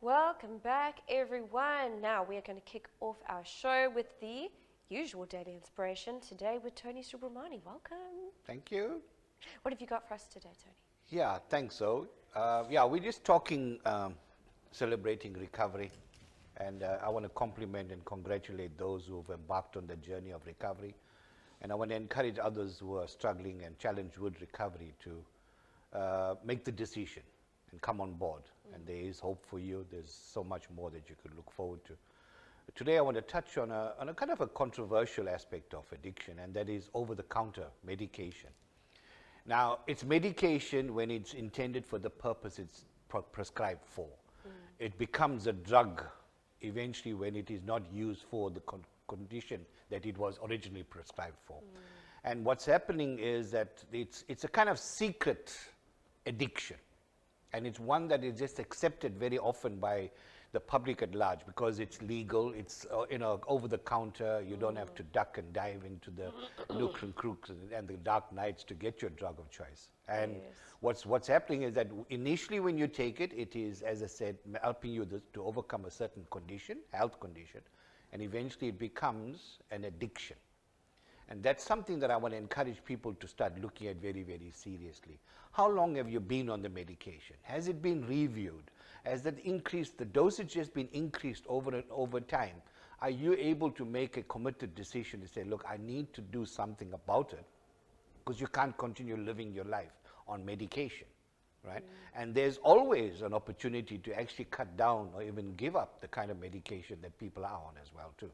Welcome back, everyone. Now we are going to kick off our show with the usual daily inspiration today with Tony Subramony. Welcome. Thank you. What have you got for us today, Tony? Yeah, thanks, Zoe. We're just talking, celebrating recovery. And I want to compliment and congratulate those who have embarked on the journey of recovery. And I want to encourage others who are struggling and challenged with recovery to make the decision and come on board. And there is hope for you. There's so much more that you could look forward to. Today I want to touch on a kind of a controversial aspect of addiction, and that is over-the-counter medication. Now, it's medication when it's intended for the purpose it's prescribed for. It becomes a drug eventually when it is not used for the condition that it was originally prescribed for. And what's happening is that it's a kind of secret addiction. And it's one that is just accepted very often by the public at large because it's legal, it's over the counter, you don't have to duck and dive into the nooks and crooks and the dark nights to get your drug of choice. And what's happening is that initially when you take it, it is, as I said, helping you to overcome a certain condition, health condition, and eventually it becomes an addiction. And that's something that I want to encourage people to start looking at very, very seriously. How long have you been on the medication? Has it been reviewed? Has that increased, the dosage has been increased over time? Are you able to make a committed decision to say, look, I need to do something about it because you can't continue living your life on medication, right? And there's always an opportunity to actually cut down or even give up the kind of medication that people are on as well too.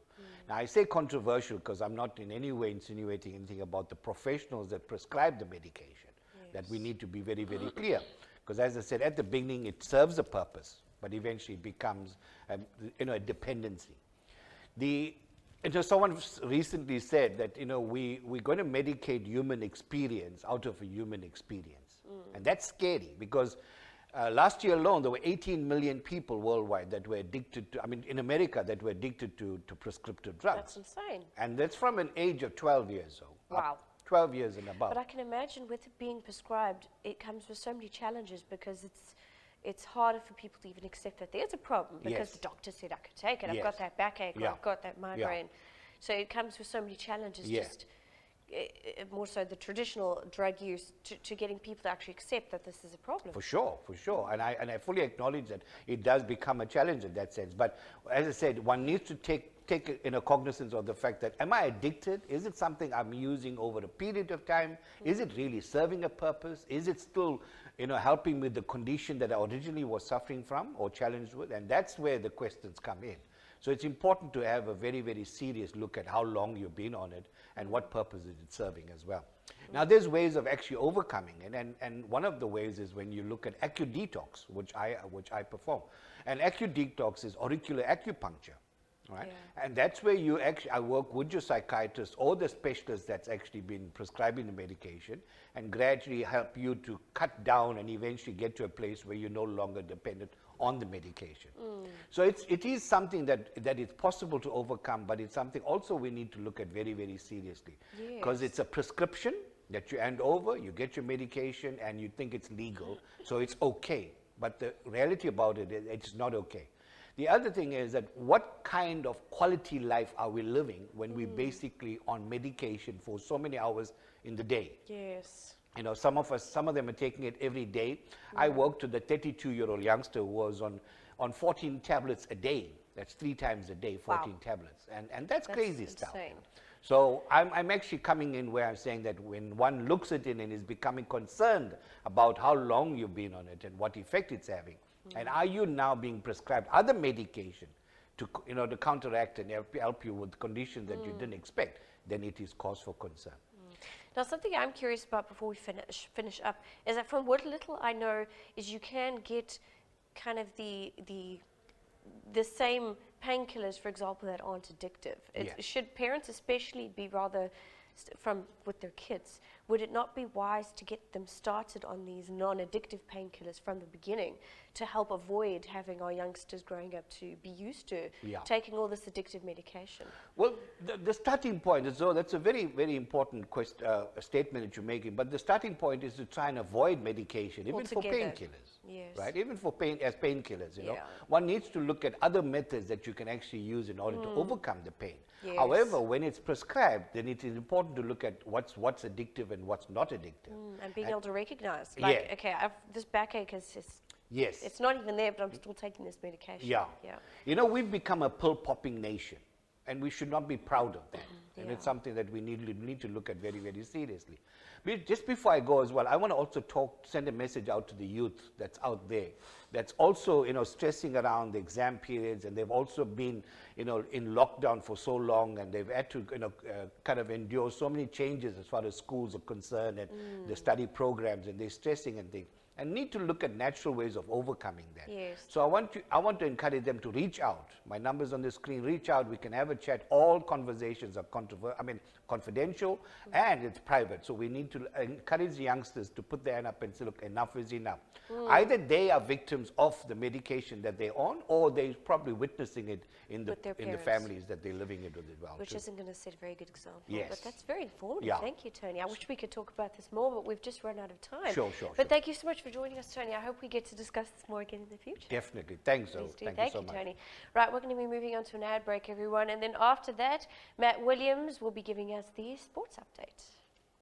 Now I say controversial because I'm not in any way insinuating anything about the professionals that prescribe the medication, that we need to be very, very clear. Because as I said at the beginning, it serves a purpose, but eventually it becomes a dependency. Someone recently said that we're going to medicate human experience out of a human experience. And that's scary because last year alone, there were 18 million people worldwide that were addicted to, in America, that were addicted to prescriptive drugs. That's insane. And that's from an age of 12 years old. Wow. 12 years and above. But I can imagine with it being prescribed, it comes with so many challenges because it's harder for people to even accept that there's a problem because the doctor said I could take it. I've got that backache or I've got that migraine. So it comes with so many challenges, just more so the traditional drug use to getting people to actually accept that this is a problem. For sure. And I fully acknowledge that it does become a challenge in that sense. But as I said, one needs to take cognizance of the fact that, am I addicted? Is it something I'm using over a period of time? Is it really serving a purpose? Is it still, helping with the condition that I originally was suffering from or challenged with? And that's where the questions come in. So it's important to have a very, very serious look at how long you've been on it and what purpose is it serving as well. Now, there's ways of actually overcoming it, and one of the ways is when you look at acu-detox, which I perform. And acu-detox is auricular acupuncture. Right? And that's where I work with your psychiatrist or the specialist that's actually been prescribing the medication and gradually help you to cut down and eventually get to a place where you're no longer dependent on the medication. So it is something that is possible to overcome, but it's something also we need to look at very, very seriously. Because it's a prescription that you hand over, you get your medication and you think it's legal, so it's okay. But the reality about it is it's not okay. The other thing is that what kind of quality life are we living when we're basically on medication for so many hours in the day? Yes. Some of them are taking it every day. I worked with a 32-year-old youngster who was on 14 tablets a day. That's 3 times a day, 14 tablets. And that's crazy insane stuff. So I'm actually coming in where I'm saying that when one looks at it and is becoming concerned about how long you've been on it and what effect it's having, and are you now being prescribed other medication to counteract and help you with conditions that you didn't expect, then it is cause for concern. Now, something I'm curious about before we finish up is that from what little I know is you can get kind of the same painkillers, for example, that aren't addictive. Should parents especially be rather with their kids, would it not be wise to get them started on these non-addictive painkillers from the beginning to help avoid having our youngsters growing up to be used to taking all this addictive medication? Well, the starting point is, that's a very, very important statement that you're making, but the starting point is to try and avoid medication, even for painkillers. Yes. right? Even for pain, as painkillers, you know. Yeah. One needs to look at other methods that you can actually use in order to overcome the pain. Yes. However, when it's prescribed, then it is important to look at what's addictive and what's not addictive. And being able to recognize, like, Yeah. okay, this backache is just, Yes. it's not even there, but I'm still taking this medication. Yeah. Yeah. You know, we've become a pill-popping nation, and we should not be proud of that. And Yeah. it's something that we need to look at very, very seriously. Just before I go as well, I want to also send a message out to the youth that's out there, that's also, you know, stressing around the exam periods, and they've also been, you know, in lockdown for so long, and they've had to, you know, kind of endure so many changes as far as schools are concerned and the study programs, and they're stressing and things. And need to look at natural ways of overcoming that. Yes. So I want to encourage them to reach out. My number's on the screen. Reach out. We can have a chat. All conversations are confidential, and it's private. So we need to encourage the youngsters to put their hand up and say, look, enough is enough. Either they are victims of the medication that they're on, or they're probably witnessing it in the families that they're living it with as well. Which isn't going to set a very good example. Yes. But that's very informative. Yeah. Thank you, Tony. I wish we could talk about this more, but we've just run out of time. Sure. But thank you so much for joining us, Tony. I hope we get to discuss this more again in the future. Definitely. Thanks, Zoe. Please do. Thank you so much. Tony. Right, we're going to be moving on to an ad break, everyone. And then after that, Matt Williams will be giving us the sports update.